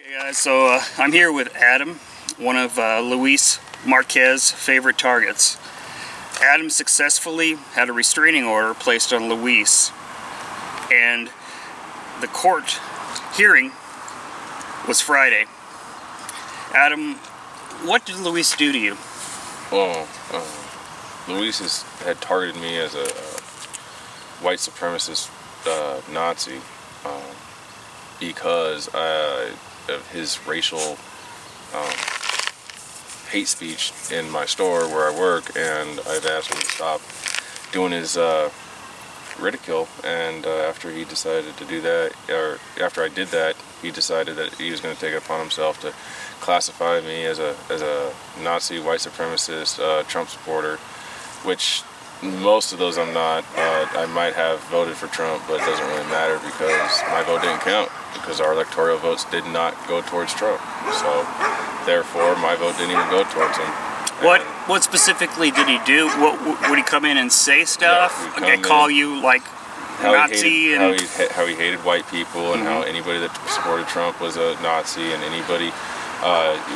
Hey guys, so I'm here with Adam, one of Luis Marquez's favorite targets. Adam successfully had a restraining order placed on Luis, and the court hearing was Friday. Adam, what did Luis do to you? Well, Luis had targeted me as a white supremacist Nazi because of his racial hate speech in my store where I work, and I've asked him to stop doing his ridicule, and after he decided to do that, or after I did that, he decided that he was going to take it upon himself to classify me as a Nazi, white supremacist, Trump supporter, which most of those I'm not. I might have voted for Trump, but it doesn't really matter because my vote didn't count, because our electoral votes did not go towards Trump. So therefore my vote didn't even go towards him. What specifically did he do? Would he come in and say stuff? Yeah, call you like Nazi? How he hated white people, and how anybody that supported Trump was a Nazi, and anybody,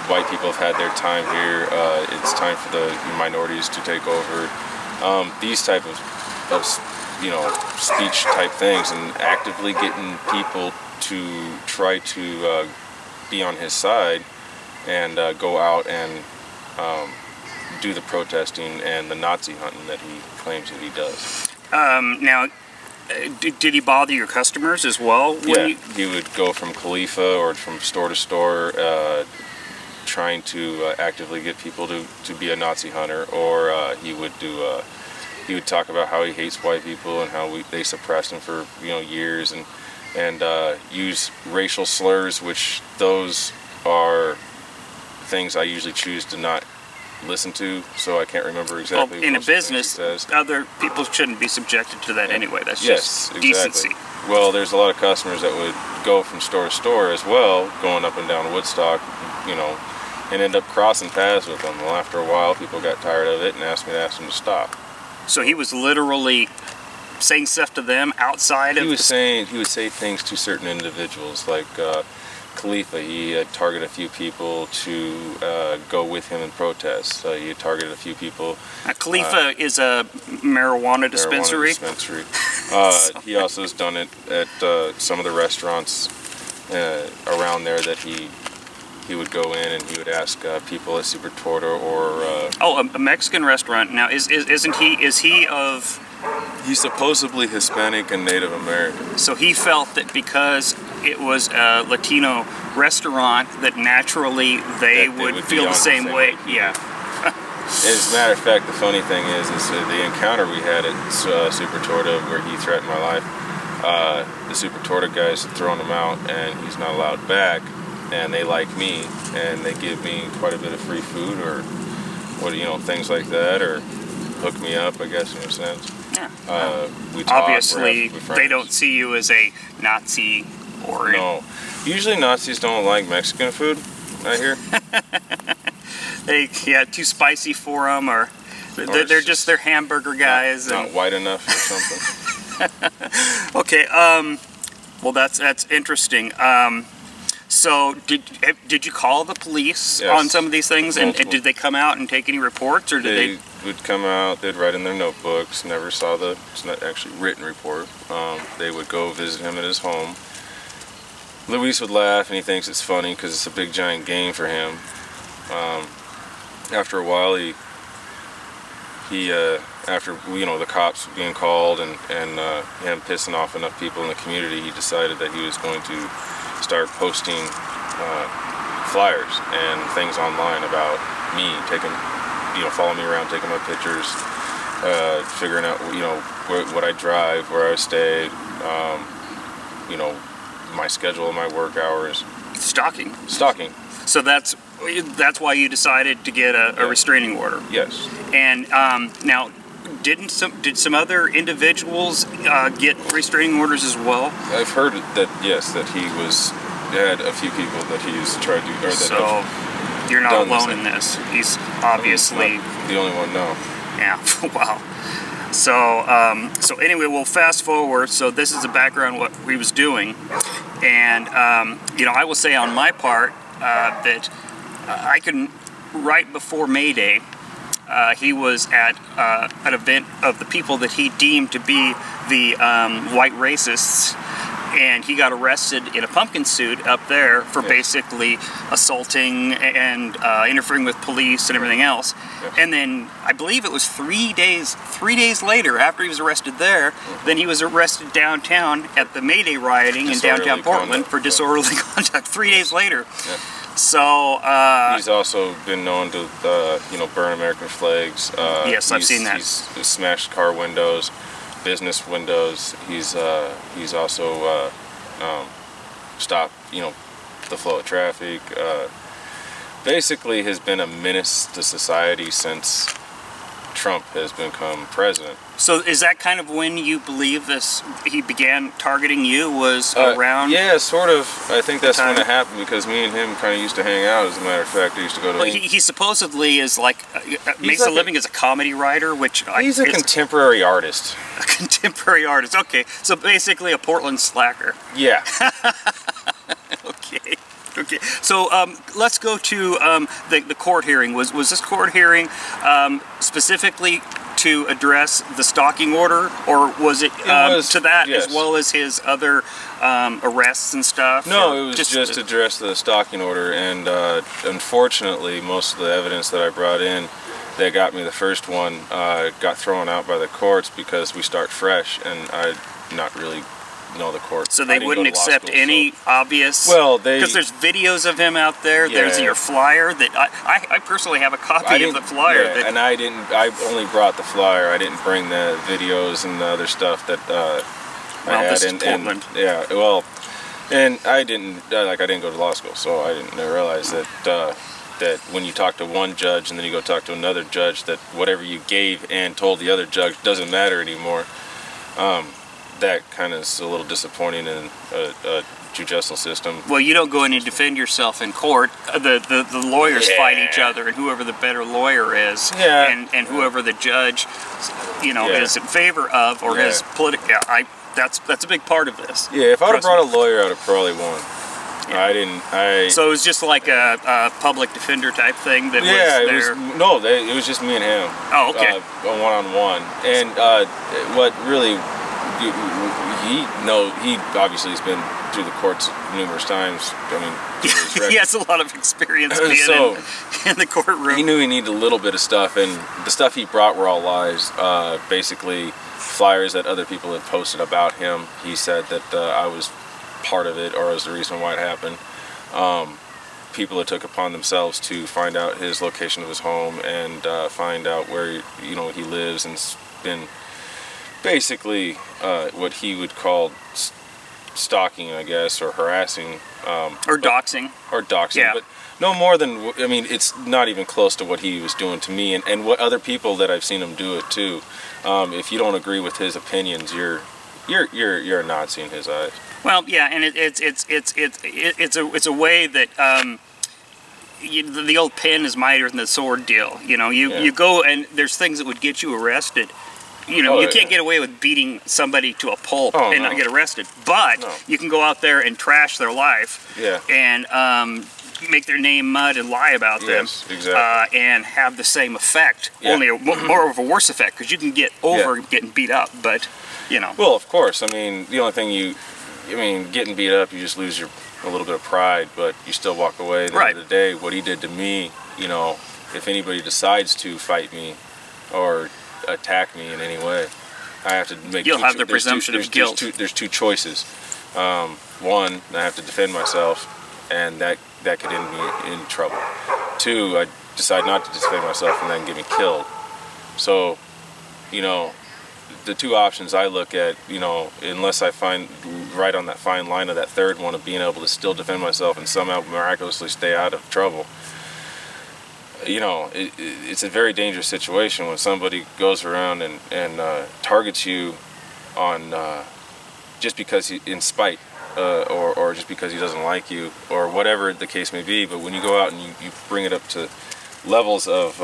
white people have had their time here, it's time for the minorities to take over. These type of speech type things, and actively getting people to try to be on his side and go out and do the protesting and the Nazi hunting that he claims that he does. Now, did he bother your customers as well? Yeah, he would go from Khalifa or from store to store trying to actively get people to be a Nazi hunter, or he would talk about how he hates white people and how they suppressed him for years, and use racial slurs, which those are things I usually choose to not listen to, so I can't remember exactly. Well, in a business, other people shouldn't be subjected to that anyway. That's just exactly. Decency. Well, there's a lot of customers that would go from store to store as well, going up and down Woodstock, and end up crossing paths with them. Well, after a while, people got tired of it and asked me to ask them to stop. So he was literally saying stuff to them outside of... He would say things to certain individuals, like Khalifa. He had targeted a few people to go with him in protests. He had targeted a few people. Khalifa is a marijuana dispensary. He also has done it at some of the restaurants around there that he would go in, and he would ask people at Super Torta or... a Mexican restaurant. Now, is he of... He's supposedly Hispanic and Native American. So he felt that because it was a Latino restaurant, that naturally they would feel the same way. Yeah. As a matter of fact, the funny thing is the encounter we had at Super Torta, where he threatened my life, the Super Torta guys had thrown him out, and he's not allowed back, and they like me, and they give me quite a bit of free food, or things like that, or hook me up, I guess, in a sense. Yeah. We talk, obviously, they don't see you as a Nazi or... No. Usually Nazis don't like Mexican food, I hear. Too spicy for them, or they're hamburger guys. Not white enough or something. Okay, well that's interesting. So did you call the police on some of these things, and did they come out and take any reports, or did they would come out, they'd write in their notebooks, never saw it's not actually written report. They would go visit him at his home. Luis would laugh, and he thinks it's funny because it's a big giant game for him. After a while, after the cops being called and him pissing off enough people in the community, he decided that he was going to start posting flyers and things online about me, following me around, taking my pictures, figuring out what I drive, where I stay, my schedule, my work hours. Stalking. So that's why you decided to get a restraining order. Yes. And now, did some other individuals get restraining orders as well? I've heard that that he had a few people that he's tried to. So you're not alone in this. He's obviously the only one. No. Yeah. Wow. So anyway, we'll fast forward. So this is the background what he was doing, And you know, I will say on my part that I can, right before May Day, he was at an event of the people that he deemed to be the white racists, and he got arrested in a pumpkin suit up there for basically assaulting and interfering with police and everything else. And then I believe it was 3 days later, after he was arrested there, then he was arrested downtown at the May Day rioting in downtown Portland for disorderly conduct 3 days later. So he's also been known to you know, burn American flags. Yes, I've seen that. He's smashed car windows, business windows. He's also stopped, you know, the flow of traffic. Basically has been a menace to society since Trump has become president. So is that kind of when you believe this, he began targeting you, was around? Yeah, sort of. I think that's when it happened, because me and him kind of used to hang out, as a matter of fact. I used to go to... Well, he supposedly is like, makes a living as a comedy witer, which... He's a contemporary artist. A contemporary artist, okay. So basically a Portland slacker. Yeah. Okay. Okay, so let's go to the court hearing. Was this court hearing specifically to address the stalking order, or was it to that as well as his other arrests and stuff? No, it was just to address the stalking order, and unfortunately most of the evidence that I brought in that got me the first one got thrown out by the courts because we start fresh, and I not really know the court. So they wouldn't accept any obvious... Well, because there's videos of him out there. Yeah. There's your flyer that I personally have a copy of the flyer. Yeah, and I only brought the flyer. I didn't bring the videos and the other stuff that I had. This is Portland. Yeah, well, and I didn't go to law school, so I didn't realize that that when you talk to one judge and then you go talk to another judge, that whatever you gave and told the other judge doesn't matter anymore. That kind of is a little disappointing in a judicial system. Well, you don't go in and defend yourself in court. The lawyers fight each other, and whoever the better lawyer is, and whoever the judge, you know, is in favor of, or has political. That's a big part of this. Yeah, if I'd have brought a lawyer, I'd have probably won. So it was just like a public defender type thing that was there? It was just me and him. Oh, okay. A one-on-one. And what really... He obviously has been through the courts numerous times. I mean, he has a lot of experience being in the courtroom. He knew he needed a little bit of stuff, and the stuff he brought were all lies. Basically, flyers that other people had posted about him. He said that I was part of it, or was the reason why it happened. People that took upon themselves to find out his location of his home and find out where he lives, and been basically what he would call stalking, I guess, or harassing. Or doxing. Or doxing, yeah. But no more than, I mean, it's not even close to what he was doing to me, and what other people that I've seen him do it to. If you don't agree with his opinions, you're a Nazi in his eyes. Well, yeah, and it's a way that the old pen is mightier than the sword deal. You know, you go and there's things that would get you arrested. You know, you can't get away with beating somebody to a pulp and not get arrested. But you can go out there and trash their life and make their name mud and lie about them. Exactly. And have the same effect, only more of a worse effect, because you can get over getting beat up, but, you know. Well, of course. I mean, the only thing getting beat up, you just lose a little bit of pride, but you still walk away. At the end of the day, what he did to me, you know, if anybody decides to fight me or attack me in any way, I have to make. You'll have the presumption of guilt. There's two choices. One, I have to defend myself, and that could end me in trouble. Two, I decide not to defend myself and then get me killed. So, you know, the two options I look at, you know, unless I find right on that fine line of that third one of being able to still defend myself and somehow miraculously stay out of trouble. You know, it's a very dangerous situation when somebody goes around and targets you on just because in spite, or just because he doesn't like you, or whatever the case may be. But when you go out and you bring it up to levels of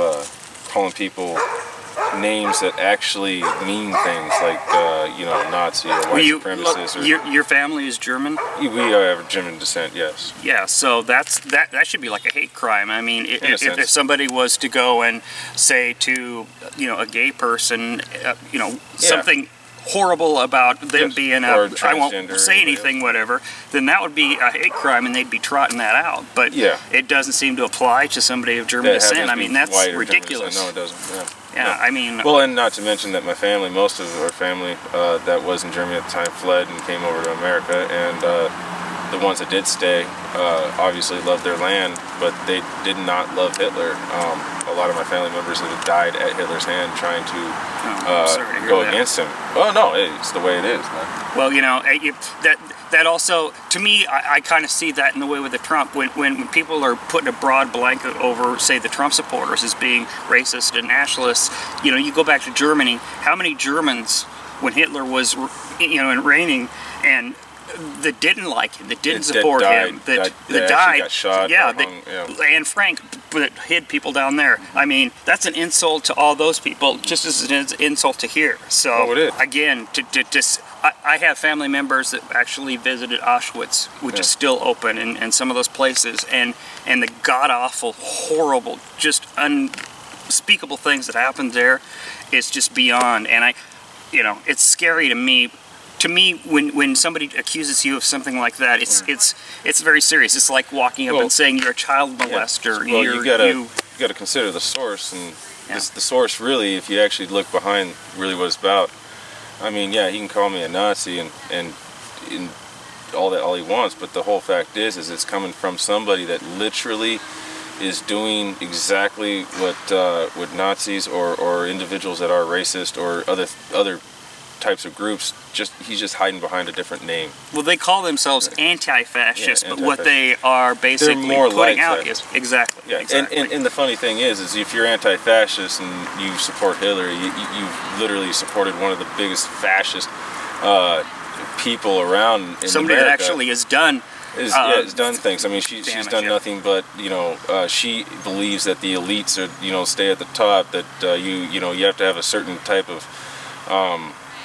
calling people names that actually mean things, like you know, Nazi or white supremacist. Your family is German? We have German descent, yes. Yeah, so that should be like a hate crime. I mean, if somebody was to go and say to, you know, a gay person, you know, something horrible about them being I won't say anything, whatever, then that would be a hate crime and they'd be trotting that out. But it doesn't seem to apply to somebody of German descent. I mean, that's ridiculous. No, it doesn't. Yeah, I mean... Well, and not to mention that my family, most of our family that was in Germany at the time fled and came over to America, and the ones that did stay obviously loved their land, but they did not love Hitler. A lot of my family members that have died at Hitler's hand trying to go against him. Well, no, it's the way it is. Well, you know, that also, to me, I kind of see that in the way with the Trump, when people are putting a broad blanket over, say, the Trump supporters as being racist and nationalists. You know, you go back to Germany, how many Germans, when Hitler was, you know, reigning, and that didn't like him, that didn't support him, that died, got shot, and Frank hid people down there. I mean, that's an insult to all those people, just as an insult to here. So again, I have family members that actually visited Auschwitz, which is still open, and some of those places, and the god-awful, horrible, just unspeakable things that happened there is just beyond. And you know, it's scary to me. To me, when somebody accuses you of something like that, it's very serious. It's like walking up and saying you're a child molester. Well, you gotta consider the source, and the source really, if you actually look behind really what it's about. I mean, yeah, he can call me a Nazi and all he wants, but the whole fact is it's coming from somebody that literally is doing exactly what Nazis or individuals that are racist or other types of groups, he's just hiding behind a different name. Well, they call themselves anti-fascist, but what they are basically putting out is exactly. And the funny thing is if you're anti-fascist and you support Hillary, you've literally supported one of the biggest fascist people around in somebody America. that actually has done has done things. I mean, she's done nothing but, you know, she believes that the elites are, you know, stay at the top, that you know, you have to have a certain type of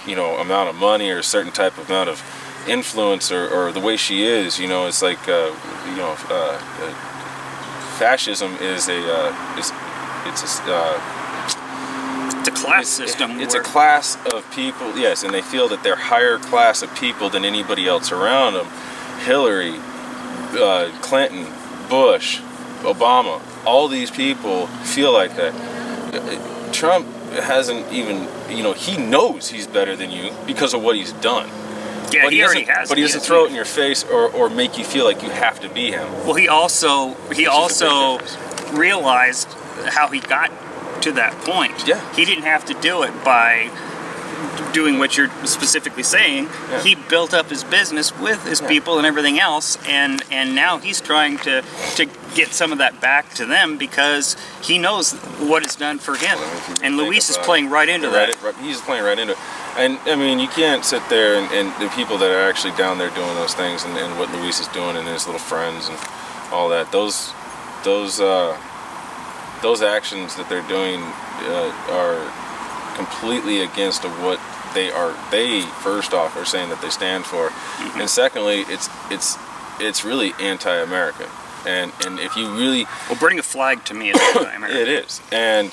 you know, amount of money or a certain type of amount of influence, or the way she is, you know, it's like you know, fascism is it's a class system. It's a class of people, yes, and they feel that they're higher class of people than anybody else around them. Hillary, Clinton, Bush, Obama, all these people feel like that. Trump hasn't even, you know, he knows he's better than you because of what he's done. Yeah, but he already has. But he doesn't throw it in your face or make you feel like you have to be him. Well, he also realized how he got to that point. Yeah. He didn't have to do it by doing what you're specifically saying. Yeah. He built up his business with his people and everything else, and now he's trying to get some of that back to them because he knows what it's done for him. And Luis is playing right into that. He's playing right into it. And I mean, you can't sit there and the people that are actually down there doing those things and what Luis is doing and his little friends and all that, those actions that they're doing are completely against of what they first off are saying that they stand for, and secondly, it's really anti-American, and if you really burning a flag to me is anti-American. It is, and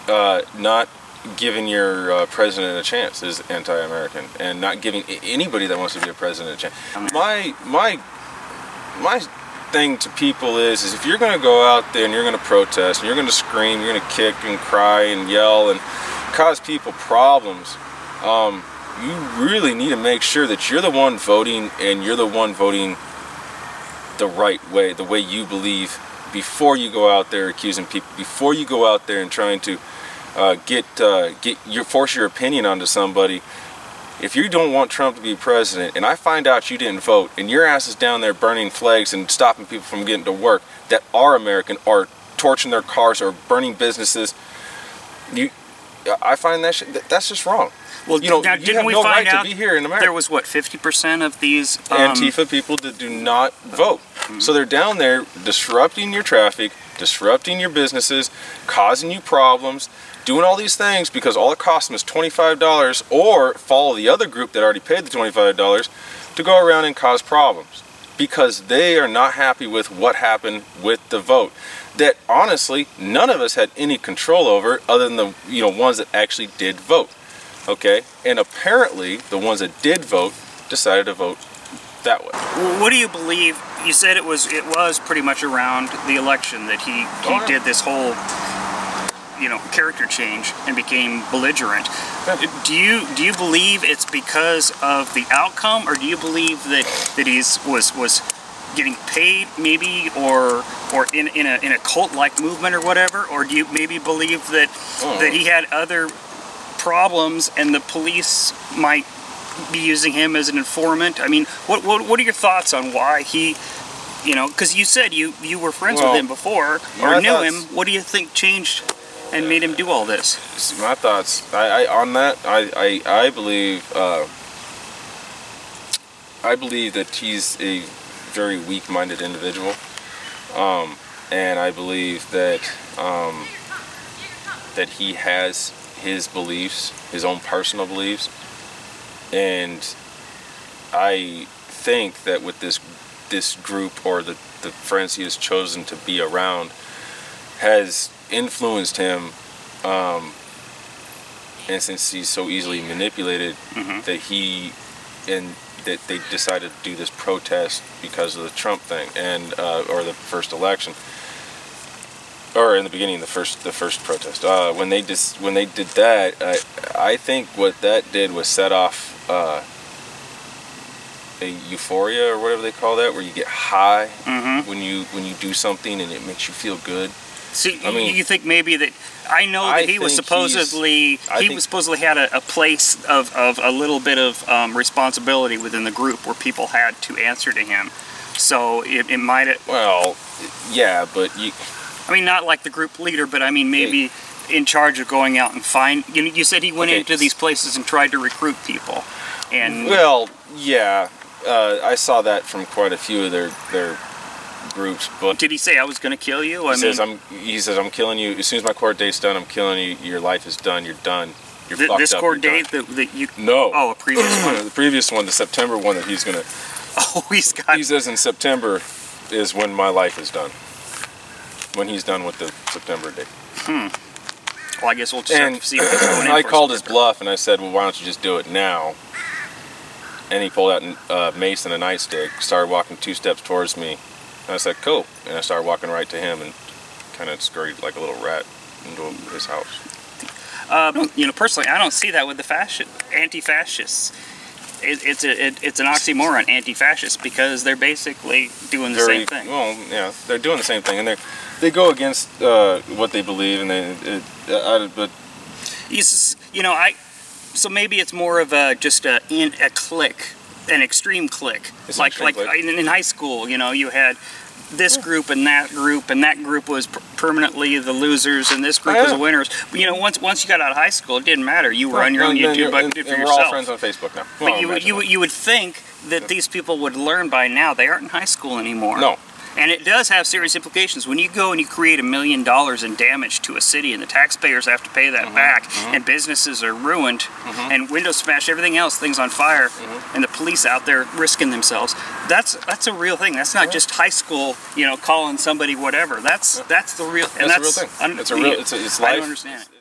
not giving your president a chance is anti-American, and not giving anybody that wants to be a president a chance. My thing to people is if you're going to go out there and you're going to protest and you're going to scream, you're going to kick and cry and yell and cause people problems, you really need to make sure that you're the one voting, and you're the one voting the right way, the way you believe, before you go out there accusing people, before you go out there and trying to force your opinion onto somebody. If you don't want Trump to be president, and I find out you didn't vote, and your ass is down there burning flags and stopping people from getting to work that are American, or torching their cars, or burning businesses, I find that's just wrong. Well, you know, now, you have no right to be here in America. There was, what, 50% of these ANTIFA people that do not vote. So they're down there disrupting your traffic, disrupting your businesses, causing you problems, doing all these things because all it costs him is $25, or follow the other group that already paid the $25 to go around and cause problems because they are not happy with what happened with the vote that honestly none of us had any control over other than the ones that actually did vote. Okay, and apparently the ones that did vote decided to vote that way. What do you believe? You said it was pretty much around the election that he did this whole character change and became belligerent. Do you believe it's because of the outcome, or do you believe that he was getting paid maybe, or in a cult-like movement or whatever, or do you maybe believe that he had other problems and the police might be using him as an informant? I mean, what are your thoughts on why he, because you said you were friends with him before or knew him. What do you think changed and made him do all this? My thoughts on that, I believe that he's a very weak-minded individual, and I believe that that he has his beliefs, his own personal beliefs, and I think that with this group, or the friends he has chosen to be around, has influenced him, and since he's so easily manipulated, that they decided to do this protest because of the Trump thing, and or the first election, or in the beginning, the first protest. When they did that, I think what that did was set off a euphoria, or whatever they call that, where you get high when you do something and it makes you feel good. See, I mean, you think maybe that, I know that he was supposedly had a place of a little bit of responsibility within the group where people had to answer to him. So it might have... Well, yeah, but you... I mean, not like the group leader, but I mean maybe in charge of going out and find... You said he went into these places and tried to recruit people. And well, yeah, I saw that from quite a few of their groups. But did he say, I was going to kill you? He says, I'm killing you. As soon as my court date's done, I'm killing you. Your life is done. You're done. You're fucked up. This court date that you... No. Oh, a previous one. The previous one, the September one that he's going to... Oh, he's got... He says in September is when my life is done. When he's done with the September date. Well, I guess we'll just have to see what's going on. I called his bluff and I said, well, why don't you just do it now? And he pulled out a mace and a nightstick, started walking 2 steps towards me. And I said, cool. And I started walking right to him and kind of scurried like a little rat into his house. Personally, I don't see that with the anti-fascists. It's an oxymoron, anti-fascist, because they're basically doing the same thing. Well, yeah, they're doing the same thing, and they go against what they believe, and but so maybe it's more of a clique, an extreme clique. Like in high school, you had this group and that group was permanently the losers, and this group was the winners. But, once you got out of high school, it didn't matter. You were on your own. You did for yourself. We're all friends on Facebook now. But you would think that these people would learn by now. They aren't in high school anymore. No. And it does have serious implications. When you go and you create $1 million in damage to a city, and the taxpayers have to pay that back, and businesses are ruined, and windows smashed, everything else, things on fire, and the police out there risking themselves, that's a real thing. That's not just high school, calling somebody whatever. That's the real. And that's a real thing. It's life. I don't understand it.